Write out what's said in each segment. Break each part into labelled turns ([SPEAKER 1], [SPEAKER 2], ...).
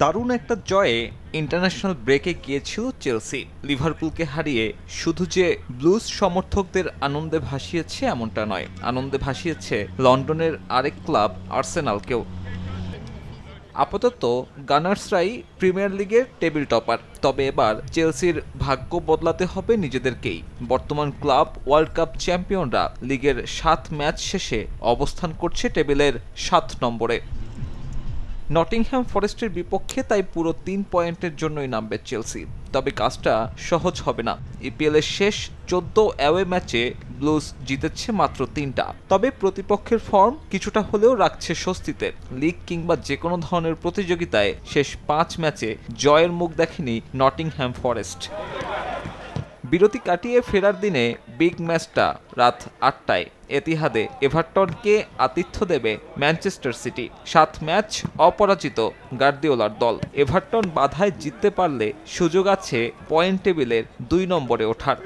[SPEAKER 1] দারুণ একটা জয়ে ইন্টারন্যাশনাল ব্রেকে গিয়েছিল চেলসি। লিভারপুলকে হারিয়ে শুধু যে ব্লুজ সমর্থকদের আনন্দে ভাসিয়েছে এমনটা নয়, আনন্দে ভাসিয়েছে লন্ডনের আরেক ক্লাব আর্সেনালকেও। আপাতত গানার্সরাই প্রিমিয়ার লিগের টেবিল টপার, তবে এবার চেলসির ভাগ্য বদলাতে হবে নিজেদেরকেই। বর্তমান ক্লাব ওয়ার্ল্ড কাপ চ্যাম্পিয়নরা লিগের 7 ম্যাচ শেষে অবস্থান করছে টেবিলের 7 নম্বরে। নটিংহ্যাম ফরেস্টের বিপক্ষে তাই পুরো 3 পয়েন্টের জন্যই নামবে চেলসি, তবে কাজটা সহজ হবে না। ইপিএল এর শেষ 14 অ্যাওয়ে ম্যাচে ব্লুজ জিতেছে মাত্র 3টা, তবে প্রতিপক্ষের ফর্ম কিছুটা হলেও রাখছে স্বস্তিতে। লিগ কিংবা যে কোনো ধরনের প্রতিযোগিতায় শেষ 5 ম্যাচে জয়ের মুখ দেখেনি নটিংহ্যাম ফরেস্ট। বিরতি কাটিয়ে ফেরার দিনে বিগ ম্যাচটা রাত 8টায় এতিহাদে এভারটনকে আতিথ্য দেবে ম্যানচেস্টার সিটি। 7 ম্যাচ অপরাজিত গার্দিওলার দল। এভারটন বাধায় জিততে পারলে সুযোগ আছে পয়েন্ট টেবিলের 2 নম্বরে ওঠার।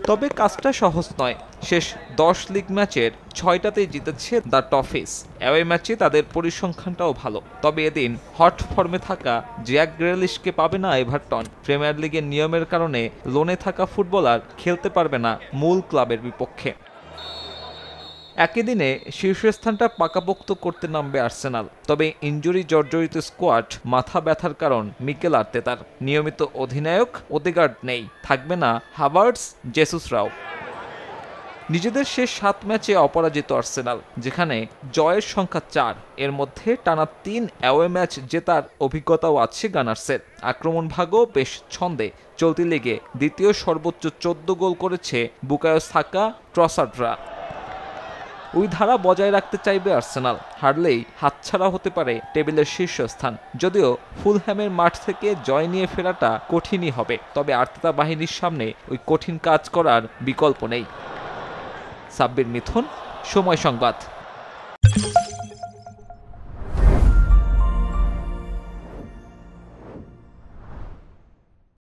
[SPEAKER 1] তবে কাজটা সহজ নয়। শেষ 10 লিগ ম্যাচের 6টাতেই জিতেছে দ্য টফিস। অ্যাওয়ে ম্যাচে তাদের পরিসংখ্যানটাও ভালো, তবে এদিন হট ফর্মে থাকা জ্যাক গ্রেলিশকে পাবে না এভারটন। প্রিমিয়ার লিগের নিয়মের কারণে লোনে থাকা ফুটবলার খেলতে পারবে না মূল ক্লাবের বিপক্ষে। একই দিনে শীর্ষস্থানটা পাকাপোক্ত করতে নামবে আর্সেনাল, তবে ইনজুরি জর্জরিত স্কোয়াড মাথা ব্যথার কারণ মিকেল আর্তেতার। নিয়মিত অধিনায়ক ওদেগার্ড নেই, থাকবে না হাভার্টস, জেসুসরাও। নিজেদের শেষ 7 ম্যাচে অপরাজিত আর্সেনাল, যেখানে জয়ের সংখ্যা 4, এর মধ্যে টানা 3 অ্যাওয়ে ম্যাচ জেতার অভিজ্ঞতাও আছে গানার্সের। আক্রমণ ভাগও বেশ ছন্দে। চলতি লিগে দ্বিতীয় সর্বোচ্চ 14 গোল করেছে বুকায়ো সাকা, ট্রসার্ডরা। ওই ধারা বজায় রাখতে চাইবে আর্সেনাল। হারলেই হাতছাড়া হতে পারে টেবিলের শীর্ষস্থান। যদিও ফুলহ্যামের মাঠ থেকে জয় নিয়ে ফেরাটা কঠিনই হবে, তবে আর্তেতা বাহিনীর সামনে ওই কঠিন কাজ করার বিকল্প নেই। সাব্বির মিথুন, সময় সংবাদ।